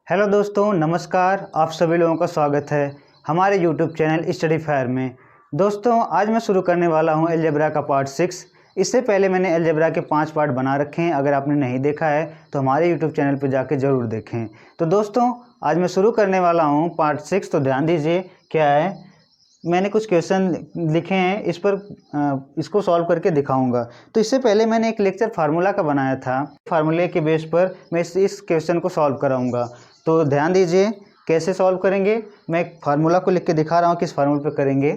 Hello दोस्तों, नमस्कार। आप सभी लोगों का स्वागत है हमारे यूट्यूब चैनल स्टडी फायर में। दोस्तों, आज मैं शुरू करने वाला हूं अलजेब्रा का पार्ट 6। इससे पहले मैंने अलजेब्रा के 5 पार्ट बना रखे हैं। अगर आपने नहीं देखा है तो हमारे यूट्यूब चैनल पर जाकर ज़रूर देखें। तो दोस्तों, आज मैं शुरू करने वाला हूँ पार्ट 6। तो ध्यान दीजिए क्या है। मैंने कुछ क्वेश्चन लिखे हैं, इस पर इसको सॉल्व करके दिखाऊंगा। तो इससे पहले मैंने एक लेक्चर फार्मूला का बनाया था। फार्मूले के बेस पर मैं इस क्वेश्चन को सॉल्व कराऊंगा। तो ध्यान दीजिए कैसे सॉल्व करेंगे। मैं एक फार्मूला को लिख के दिखा रहा हूँ, किस फार्मूले पे करेंगे।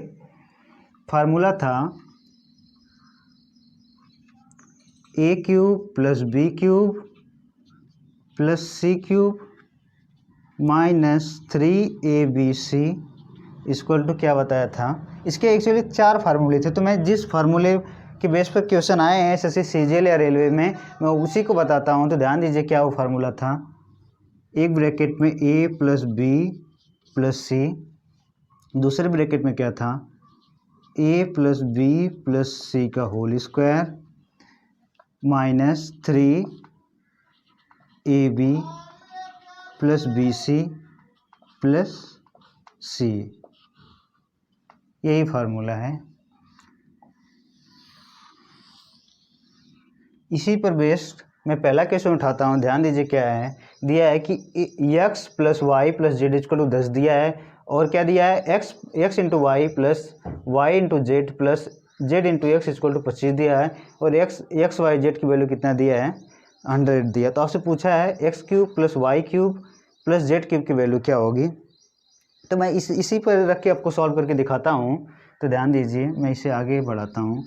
फार्मूला था a cube plus B cube plus C cube minus 3abc equal to क्या बताया था। इसके एक्चुअली 4 फार्मूले थे। तो मैं जिस फार्मूले के बेस पर क्वेश्चन आए हैं एसएससी सीजीएल या रेलवे में, मैं उसी को बताता हूँ। तो ध्यान दीजिए क्या वो फार्मूला था। एक ब्रैकेट में a plus B plus C, दूसरे ब्रैकेट में क्या था a plus B plus C का whole square minus 3ab plus B C plus C. यही फार्मूला है। इसी पर बेस्ड मैं पहला क्वेश्चन उठाता हूँ। ध्यान दीजिए क्या है। दिया है कि x plus Y plus Z equal to 10 दिया है, और क्या दिया है x into Y plus Y into Z plus Z into X equal to 25 दिया है, और एक्स वाई जेड की वैल्यू कितना दिया है 100 दिया। तो आपसे पूछा है X cube plus Y cube plus Z cube की वैल्यू क्या होगी। तो मैं इसी पर रख के आपको सॉल्व करके दिखाता हूँ। तो ध्यान दीजिए, मैं इसे आगे बढ़ाता हूँ।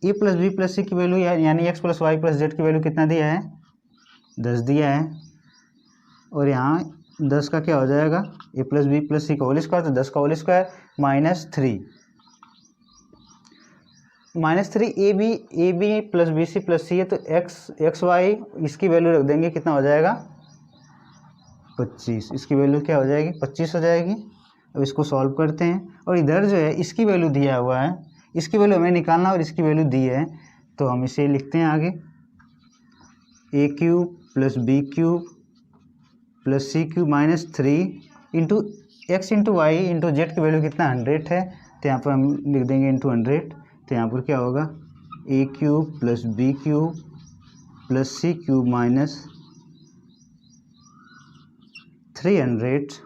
A plus B plus C की वैल्यू यानी X plus Y plus Z की वैल्यू कितना दिया है 10 दिया है, और यहाँ 10 का क्या हो जाएगा A plus B plus C का होल स्क्वायर, तो 10 का whole square minus 3 A B plus B C plus C है। तो एक्स वाई इसकी वैल्यू रख देंगे, कितना हो जाएगा 25। इसकी वैल्यू क्या हो जाएगी 25 हो जाएगी। अब इसको सॉल्व करते हैं, और इधर जो है इसकी वैल्यू दिया हुआ है, इसकी वैल्यू हमें निकालना और इसकी वैल्यू दी है। तो हम इसे लिखते हैं आगे a cube plus B cube plus C cube minus 3 into X into Y into Z की वैल्यू कितना 100 है। तो यहाँ पर हम लिख देंगे इंटू 100। तो यहाँ पर क्या होगा a cube plus B cube plus C cube minus 300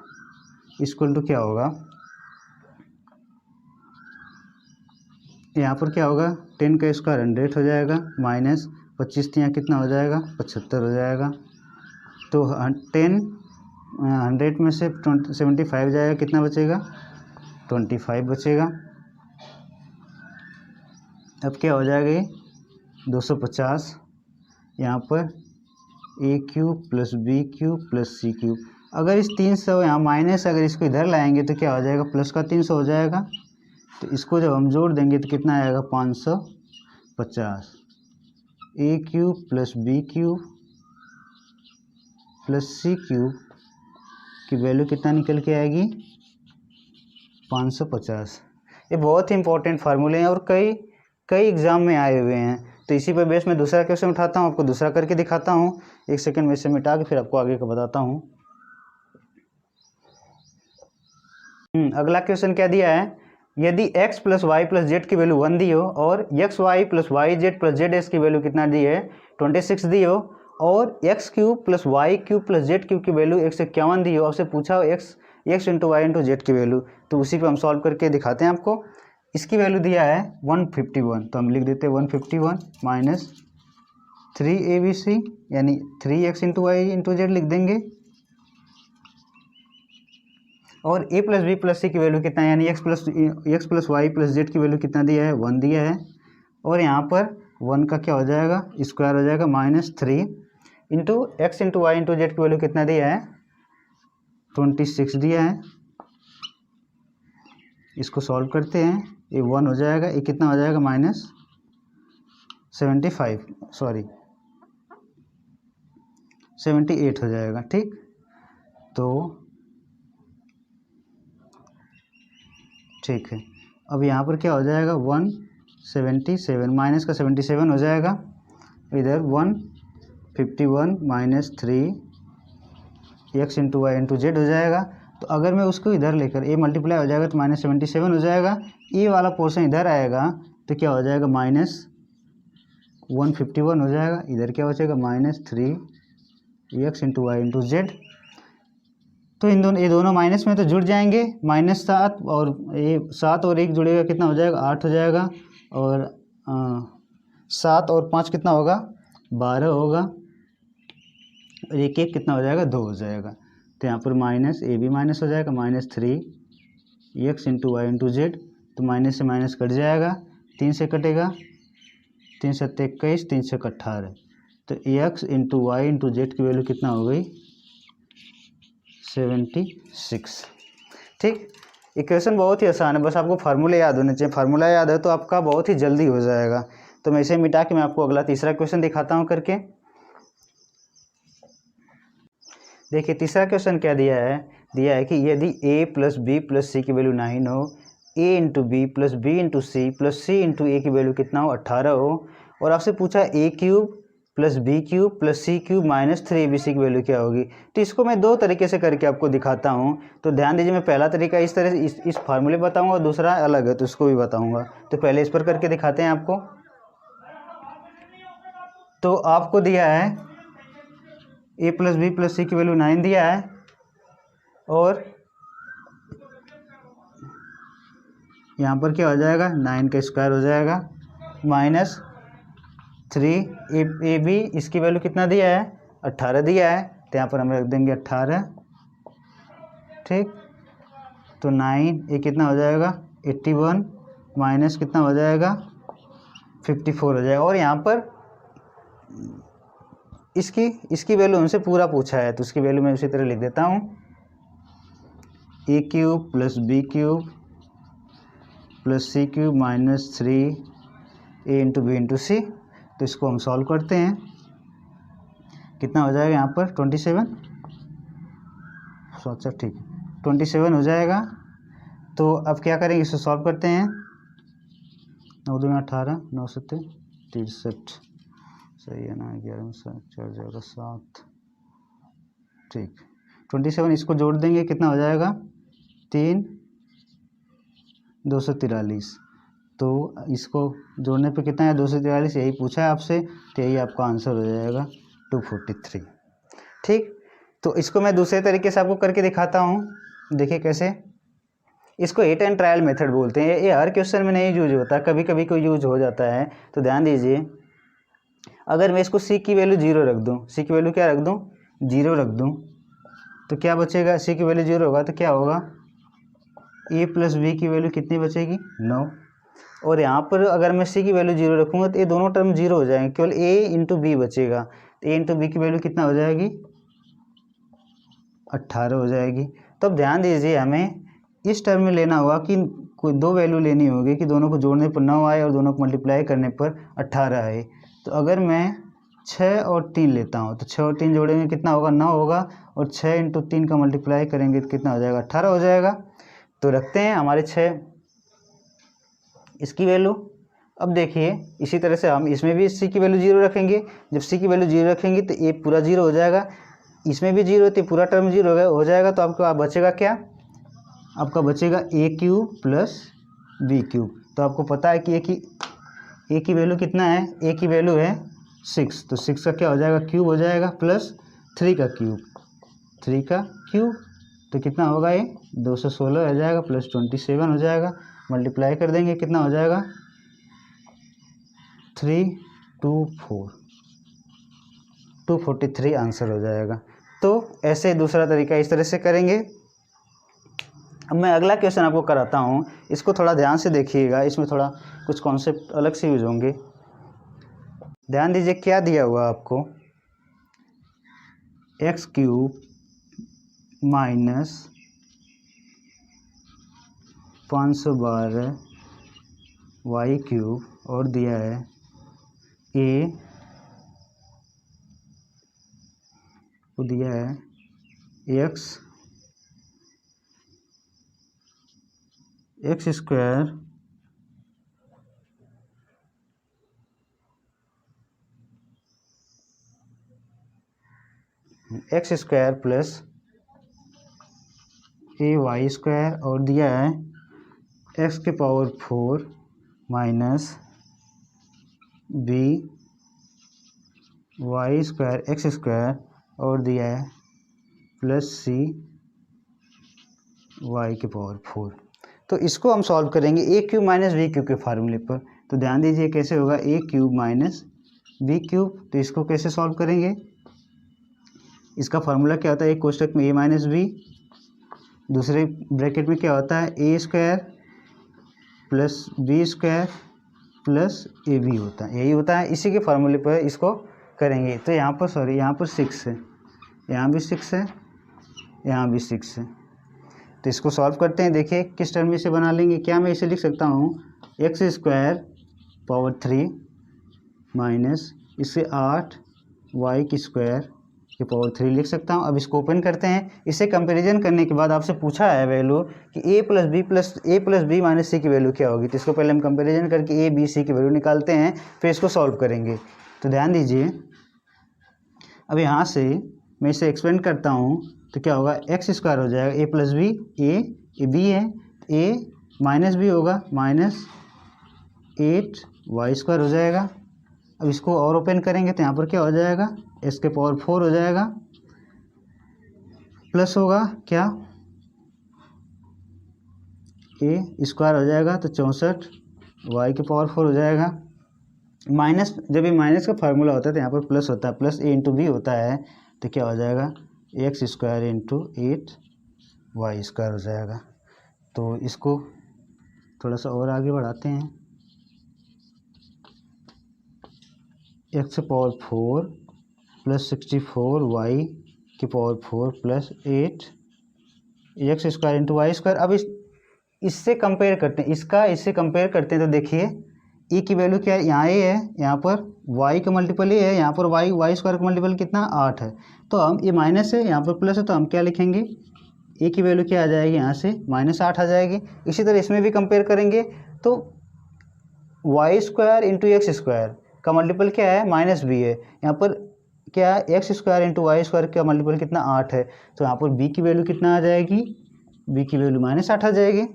equal to क्या होगा, यहाँ पर क्या होगा 10 का स्क्वायर 100 हो जाएगा माइनस 25, तो यहाँ कितना हो जाएगा 75 हो जाएगा। तो 100 में से 75 जाएगा, कितना बचेगा 25 बचेगा। अब क्या हो जाएगा ये 250। यहाँ पर a cube plus B cube plus C cube, अगर इस 300 यहाँ माइनस अगर इसको इधर लाएंगे तो क्या हो जाएगा प्लस का 300 हो जाएगा। तो इसको जब हम जोड़ देंगे तो कितना आएगा 550। A cube plus B cube plus C cube की वैल्यू कितना निकल के आएगी 550। ये बहुत ही इंपॉर्टेंट फार्मूले हैं और कई एग्जाम में आए हुए हैं। तो इसी पर बेस में दूसरा क्वेश्चन उठाता हूँ, आपको दूसरा करके दिखाता हूँ। एक सेकंड में इसे मिटा के फिर आपको आगे का बताता हूँ। अगला क्वेश्चन क्या दिया है। यदि x plus Y plus Z की वैल्यू 1 दी हो, और X Y plus Y Z plus Z X की वैल्यू कितना दी है 26 दी हो, और X cube plus Y cube plus Z cube की वैल्यू 151 दी हो, आपसे पूछा हो X into Y into Z की वैल्यू। तो उसी पे हम सॉल्व करके दिखाते हैं आपको। इसकी वैल्यू दिया है 151, तो हम लिख देते हैं 151 माइनस 3abc यानी 3x into Y into Z लिख देंगे, और a plus B plus C की वैल्यू कितना है यानी X plus Y plus Z की वैल्यू कितना दिया है 1 दिया है, और यहाँ पर 1 का क्या हो जाएगा स्क्वायर हो जाएगा minus 3 into X into Y into Z की वैल्यू कितना दिया है 26 दिया है। इसको सॉल्व करते हैं, ये 1 हो जाएगा, ये कितना हो जाएगा माइनस 78 हो जाएगा। ठीक, तो ठीक है। अब यहाँ पर क्या हो जाएगा 177 माइनस का 77 हो जाएगा, इधर 151 minus 3 X into Y into Z हो जाएगा। तो अगर मैं उसको इधर लेकर ए मल्टीप्लाई हो जाएगा तो -77 हो जाएगा, ए वाला पोर्शन इधर आएगा तो क्या हो जाएगा -151 हो जाएगा। इधर क्या बचेगा -3 X into Y into Z. तो ये दोनों माइनस में तो जुड़ जाएंगे, -7 और ये 7 और 1 जुड़ेगा कितना हो जाएगा 8 हो जाएगा, और 7 और 5 कितना होगा 12 होगा, और एक एक कितना हो जाएगा 2 हो जाएगा। तो यहाँ पर माइनस ए भी माइनस हो जाएगा, -3 X into Y into Z. तो माइनस से माइनस कट जाएगा, 3 से कटेगा, 3 से 21, 3 से 18। तो X into Y into Z की वैल्यू कितना हो गई 76। ठीक, इक्वेशन बहुत ही आसान है, बस आपको फार्मूले याद होने चाहिए। फार्मूला याद है तो आपका बहुत ही जल्दी हो जाएगा। तो मैं इसे मिटा के मैं आपको अगला तीसरा क्वेश्चन दिखाता हूँ करके। देखिए तीसरा क्वेश्चन क्या दिया है कि यदि a plus B plus C की वैल्यू 9 हो, a into B plus B into C plus C into A की वैल्यू कितना हो 18 हो, और आपसे पूछा a cube plus B cube plus C cube -3abc की वैल्यू क्या होगी। तो इसको मैं दो तरीके से करके आपको दिखाता हूँ। तो ध्यान दीजिए, मैं पहला तरीका इस तरह से इस फार्मूले बताऊँगा, और दूसरा अलग है तो उसको भी बताऊँगा। तो पहले इस पर करके दिखाते हैं आपको। तो आपको दिया है a plus B plus C की वैल्यू 9 दिया है, और यहाँ पर क्या हो जाएगा 9 का स्क्वायर हो जाएगा -3 ए बी, इसकी वैल्यू कितना दिया है 18 दिया है, तो यहाँ पर हम रख देंगे 18। ठीक, तो 9 ये कितना हो जाएगा 81 माइनस कितना हो जाएगा 54 हो जाएगा। और यहाँ पर इसकी वैल्यू हमसे पूरा पूछा है, तो उसकी वैल्यू मैं उसी तरह लिख देता हूँ, A cube plus B cube plus C cube -3 A into B into C. तो इसको हम सॉल्व करते हैं, कितना हो जाएगा यहाँ पर 27, अच्छा ठीक 27 हो जाएगा। तो अब क्या करेंगे, इसे सॉल्व करते हैं, 9 दूनी 18, 9 7 63, सही है ना, 11 में 4 जाएगा 7। ठीक, 27 इसको जोड़ देंगे कितना हो जाएगा 3 243। तो इसको जोड़ने पे कितना है 243, यही पूछा है आपसे, तो यही आपका आंसर हो जाएगा 243। ठीक, तो इसको मैं दूसरे तरीके से आपको करके दिखाता हूँ। देखिए कैसे, इसको हिट एंड ट्रायल मेथड बोलते हैं। ये हर क्वेश्चन में नहीं यूज होता, कभी कभी कोई यूज हो जाता है। तो ध्यान दीजिए, अगर मैं इसको सी की वैल्यू 0 रख दूँ, सी की वैल्यू क्या रख दूँ 0 रख दूँ, तो क्या बचेगा, सी की वैल्यू 0 होगा तो क्या होगा ए प्लस बी की वैल्यू कितनी बचेगी 9। और यहाँ पर अगर मैं सी की वैल्यू 0 रखूँगा तो ये दोनों टर्म 0 हो जाएंगे, केवल ए इंटू बी बचेगा। तो ए इंटू बी की वैल्यू कितना हो जाएगी 18 हो जाएगी। तो अब ध्यान दीजिए, हमें इस टर्म में लेना होगा कि कोई दो वैल्यू लेनी होगी कि दोनों को जोड़ने पर 9 आए और दोनों को मल्टीप्लाई करने पर 18 आए। तो अगर मैं 6 और 3 लेता हूँ तो 6 और 3 जोड़ेंगे कितना होगा 9 होगा, और 6 इंटू 3 का मल्टीप्लाई करेंगे तो कितना हो जाएगा 18 हो जाएगा। तो रखते हैं हमारे 6 इसकी वैल्यू। अब देखिए इसी तरह से हम इसमें भी सी की वैल्यू 0 रखेंगे, जब सी की वैल्यू 0 रखेंगे तो ये पूरा 0 हो जाएगा, इसमें भी 0 तो पूरा टर्म 0 हो जाएगा। तो आपको बचेगा क्या, आपका बचेगा ए क्यूब प्लस बी क्यूब। तो आपको पता है कि ए की वैल्यू कितना है, ए की वैल्यू है 6, तो 6 का क्या हो जाएगा क्यूब हो जाएगा, प्लस 3 का क्यूब, 3 का क्यूब तो कितना होगा ये 216 हो जाएगा, प्लस 27 हो जाएगा, मल्टीप्लाई कर देंगे कितना हो जाएगा 324, 243 आंसर हो जाएगा। तो ऐसे दूसरा तरीका इस तरह से करेंगे। अब मैं अगला क्वेश्चन आपको कराता हूँ, इसको थोड़ा ध्यान से देखिएगा, इसमें थोड़ा कुछ कॉन्सेप्ट अलग से यूज होंगे। ध्यान दीजिए क्या दिया हुआ आपको, X cube minus 512 Y cube, और दिया है ए को दिया है X square plus A Y square और दिया है एक्स के power 4 minus B Y square X square और दिया है प्लस सी वाई के पावर 4। तो इसको हम सॉल्व करेंगे A cube minus B cube के फार्मूले पर। तो ध्यान दीजिए कैसे होगा, A cube minus B cube. तो इसको कैसे सॉल्व करेंगे, इसका फार्मूला क्या होता है, एक कोष्टक में ए माइनस बी, दूसरे ब्रैकेट में क्या होता है A square plus B square plus A B होता है, यही होता है। इसी के फार्मूले पर इसको करेंगे। तो यहाँ पर सॉरी यहाँ पर 6 है, यहाँ भी 6 है, यहाँ भी 6 है। तो इसको सॉल्व करते हैं। देखिए किस टर्म में इसे बना लेंगे। क्या मैं इसे लिख सकता हूँ एक्स स्क्वायर पावर 3 माइनस इससे 8 वाई की स्क्वायर के पावर 3 लिख सकता हूँ। अब इसको ओपन करते हैं। इसे कंपैरिजन करने के बाद आपसे पूछा है वैल्यू कि ए प्लस बी माइनस सी की वैल्यू क्या होगी। तो इसको पहले हम कंपैरिजन करके ए बी सी की वैल्यू निकालते हैं, फिर इसको सॉल्व करेंगे। तो ध्यान दीजिए, अब यहाँ से मैं इसे एक्सपेंड करता हूँ तो क्या होगा, एक्स स्क्वायर हो जाएगा A plus B, A B है, ए माइनस बी होगा माइनस 8 वाई स्क्वायर हो जाएगा। अब इसको और ओपन करेंगे तो यहाँ पर क्या हो जाएगा, एक्स के पावर 4 हो जाएगा, प्लस होगा क्या ए स्क्वायर हो जाएगा तो 64 वाई के पावर 4 हो जाएगा, माइनस जब ये माइनस का फार्मूला होता है तो यहाँ पर प्लस होता है, प्लस ए इंटू बी होता है। तो क्या हो जाएगा X square into 8 Y square हो जाएगा। तो इसको थोड़ा सा और आगे बढ़ाते हैं, एक्स पावर 4 प्लस 64 वाई की power 4 plus 8 X square into Y square. अब इससे कंपेयर करते हैं, इसका इससे कंपेयर करते हैं। तो देखिए ई की वैल्यू क्या है, यहाँ ए है, यहाँ पर वाई का मल्टीपल ए है, यहाँ पर वाई स्क्वायर का मल्टीपल कितना 8 है। तो हम ये माइनस है, यहाँ पर प्लस है, तो हम क्या लिखेंगे, ए की वैल्यू क्या आ जाएगी, यहाँ से -8 आ जाएगी। इसी तरह इसमें भी कंपेयर करेंगे तो Y square into X square का मल्टीपल क्या है -b है, यहाँ पर क्या है X square into Y square का मल्टीपल कितना 8 है। तो यहाँ पर बी की वैल्यू कितना आ जाएगी, बी की वैल्यू -8 आ जाएगी।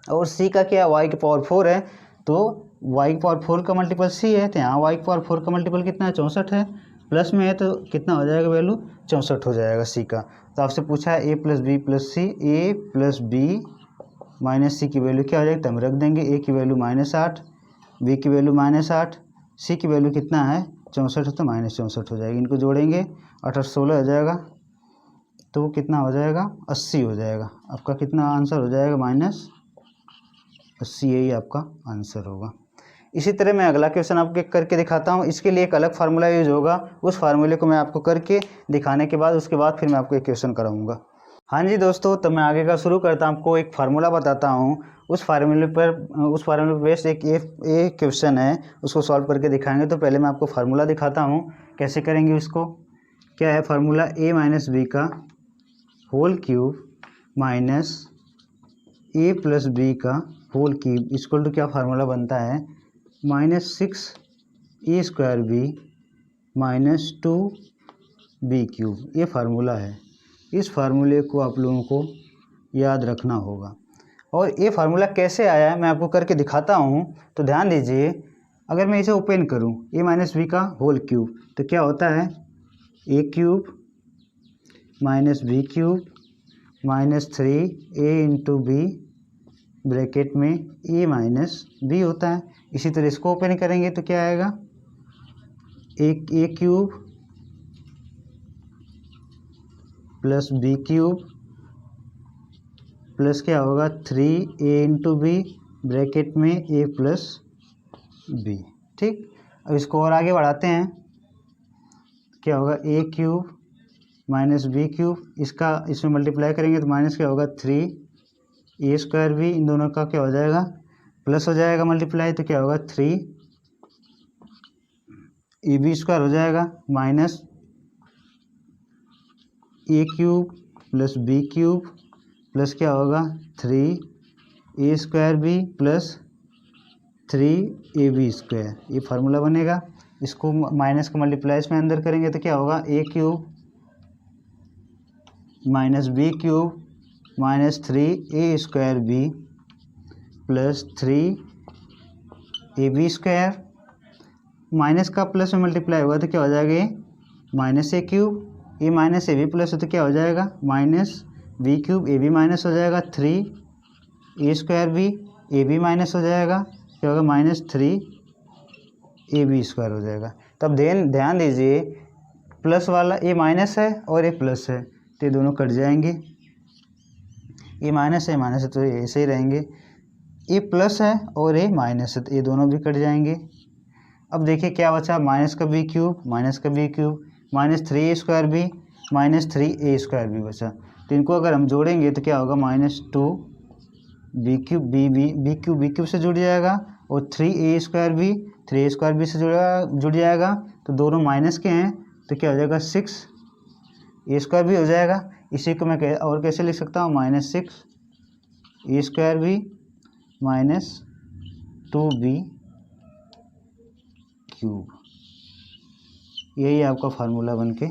और सी का क्या, वाई की पावर 4 है, तो वाई की पावर 4 का मल्टीपल सी है, तो यहाँ वाई की पावर 4 का मल्टीपल कितना है 64 है, प्लस में है तो कितना हो जाएगा वैल्यू 64 हो जाएगा सी का। तो आपसे पूछा है ए प्लस बी प्लस सी, ए प्लस बी माइनस सी की वैल्यू क्या हो जाएगी, तो हम रख देंगे ए की वैल्यू -8, बी की वैल्यू -8, सी की वैल्यू कितना है 64 है, तो -64 हो जाएगी। इनको जोड़ेंगे 8 और 16 हो जाएगा, तो कितना हो जाएगा 80 हो जाएगा। आपका कितना आंसर हो जाएगा -80, यही आपका आंसर होगा। इसी तरह मैं अगला क्वेश्चन आपके करके दिखाता हूँ। इसके लिए एक अलग फार्मूला यूज होगा, उस फार्मूले को मैं आपको करके दिखाने के बाद उसके बाद फिर मैं आपको एक क्वेश्चन कराऊंगा। हाँ जी दोस्तों, तो मैं आगे का शुरू करता हूँ, आपको एक फार्मूला बताता हूँ। उस फार्मूले पर बेस्ड एक क्वेश्चन है, उसको सॉल्व करके दिखाएंगे। तो पहले मैं आपको फार्मूला दिखाता हूँ कैसे करेंगे उसको। क्या है फार्मूला, ए माइनस बी का होल क्यूब माइनस ए प्लस बी का होल क्यूब इक्वल टू क्या फार्मूला बनता है, -6 ए स्क्वायर बी -2 बी क्यूब। ये फार्मूला है। इस फार्मूले को आप लोगों को याद रखना होगा। और ये फार्मूला कैसे आया है मैं आपको करके दिखाता हूँ। तो ध्यान दीजिए, अगर मैं इसे ओपन करूँ ए माइनस बी का होल क्यूब तो क्या होता है, ए cube minus B cube -3 A into B bracket में ए माइनस बी होता है। इसी तरह इसको ओपन करेंगे तो क्या आएगा, A cube plus B cube plus क्या होगा 3 ए इंटू बी ब्रैकेट में ए प्लस बी। ठीक, अब इसको और आगे बढ़ाते हैं। क्या होगा, A cube minus B cube, इसमें मल्टीप्लाई करेंगे तो माइनस क्या होगा 3 ए स्क्वायर बी, इन दोनों का क्या हो जाएगा प्लस हो जाएगा मल्टीप्लाई, तो क्या होगा 3 ए बी स्क्वायर हो जाएगा minus A cube plus B cube plus क्या होगा 3 A square B plus 3 A B square. ये फार्मूला बनेगा। इसको माइनस का मल्टीप्लाई इसमें अंदर करेंगे तो क्या होगा, A cube minus B cube minus 3a² b plus 3ab²। Minus का प्लस में मल्टीप्लाई हुआ तो क्या हो जाएगा, minus A cube, A minus A B plus हो तो क्या हो जाएगा, minus B cube, A B minus हो जाएगा 3a² b, ए बी माइनस हो जाएगा, क्या होगा, माइनस 3ab² हो जाएगा। तब ध्यान दीजिए प्लस वाला ए माइनस है और ए प्लस है तो ये दोनों कट जाएंगे, ए माइनस है तो ये ऐसे ही रहेंगे, ए प्लस है और ए माइनस है तो ये दोनों भी कट जाएंगे। अब देखिए क्या बचा, माइनस का B cube minus 3a² b minus 3a² b बचा। तो इनको अगर हम जोड़ेंगे तो क्या होगा, minus 2b cube B cube से जुड़ जाएगा और 3a² b से जुड़ जाएगा तो दोनों माइनस के हैं तो क्या हो जाएगा, 6a² b हो जाएगा। इसी को मैं और कैसे लिख सकता हूँ, minus 6a² b minus 2b cube. यही आपका फार्मूला बनके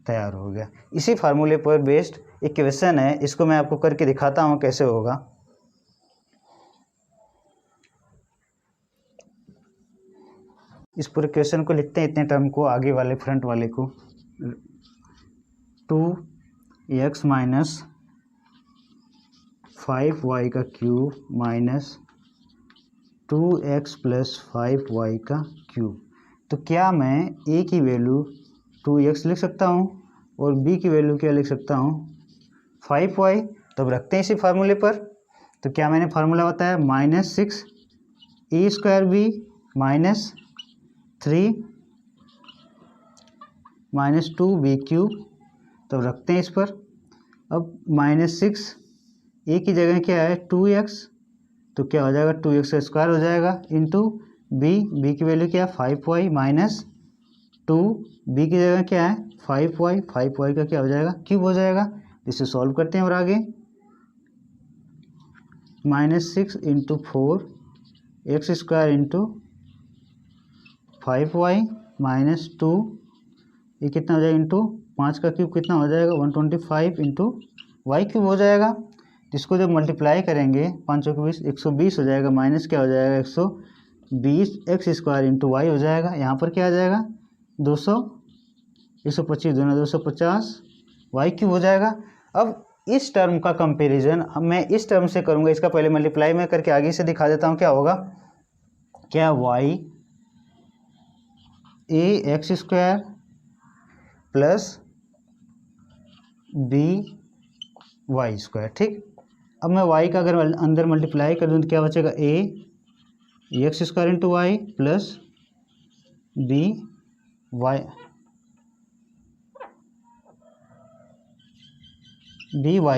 तैयार हो गया। इसी फार्मूले पर बेस्ड एक क्वेश्चन है, इसको मैं आपको करके दिखाता हूँ कैसे होगा। इस पूरे क्वेश्चन को लिखते हैं, इतने टर्म को, आगे वाले फ्रंट वाले को, 2x माइनस 5y का cube minus 2x plus 5y का क्यूब। तो क्या मैं a की वैल्यू 2x लिख सकता हूँ और b की वैल्यू क्या लिख सकता हूँ, 5y। तो अब रखते हैं इसी फार्मूले पर। तो क्या मैंने फार्मूला बताया, minus 6a² b minus 3 minus 2b cube. तो रखते हैं इस पर। अब माइनस 6 a की जगह क्या है 2x, तो क्या हो जाएगा 2x² हो जाएगा इंटू b की वैल्यू क्या है 5y माइनस 2b की जगह क्या है 5y का क्या हो जाएगा, क्यूब हो जाएगा। इसे सॉल्व करते हैं और आगे minus 6 into 4x² into 5y minus 2, ये कितना हो जाएगा, इंटू 5 का क्यूब कितना हो जाएगा 125 इंटू वाई क्यूब हो जाएगा। इसको जब मल्टीप्लाई करेंगे 5 चौके 20 120 हो जाएगा, माइनस क्या हो जाएगा 120x² इंटू वाई हो जाएगा। यहाँ पर क्या आ जाएगा 200, 125 दूना 250 वाई क्यूब हो जाएगा। अब इस टर्म का कंपैरिजन मैं इस टर्म से करूँगा, इसका पहले मल्टीप्लाई मैं करके आगे से दिखा देता हूँ क्या होगा। क्या वाई ax² प्लस by², ठीक। अब मैं y का अगर अंदर मल्टीप्लाई कर दूँ तो क्या बचेगा, ax² into Y plus by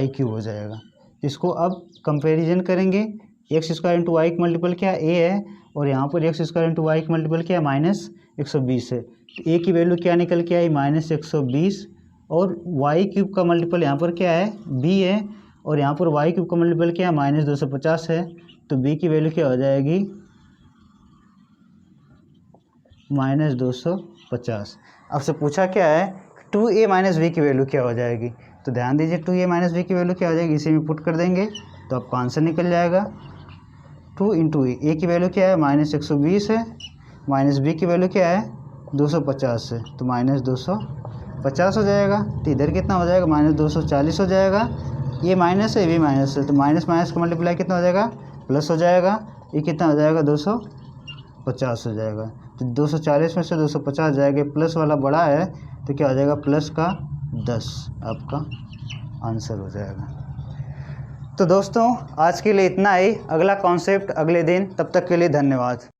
cube हो जाएगा। इसको अब कंपैरिजन करेंगे, x² इंटू वाई का मल्टीपल क्या है, a है, और यहाँ पर x² इंटू वाई का मल्टीपल क्या है, माइनस 120 है। तो a की वैल्यू क्या निकल के आई, माइनस 120, और वाई क्यूब का मल्टीपल यहाँ पर क्या है, b है, और यहाँ पर वाई क्यूब का मल्टीपल क्या है, माइनस 250 है। तो b की वैल्यू क्या हो जाएगी, माइनस 250। अब से पूछा क्या है 2a माइनस b की वैल्यू क्या हो जाएगी। तो ध्यान दीजिए 2a माइनस b की वैल्यू क्या हो जाएगी, इसी में पुट कर देंगे तो आपका आंसर निकल जाएगा 2 इंटू a की वैल्यू क्या है, माइनस 120 है, माइनस b की वैल्यू क्या है 250 है, तो माइनस 250 हो जाएगा। तो इधर कितना हो जाएगा, माइनस 240 हो जाएगा। ये माइनस है, ये भी माइनस है, तो माइनस माइनस का मल्टीप्लाई कितना हो जाएगा, प्लस हो जाएगा। ये कितना हो जाएगा 250 हो जाएगा। तो 240 में से 250 जाएगा, प्लस वाला बड़ा है तो क्या हो जाएगा, प्लस का 10 आपका आंसर हो जाएगा। तो दोस्तों आज के लिए इतना ही, अगला कॉन्सेप्ट अगले दिन, तब तक के लिए धन्यवाद।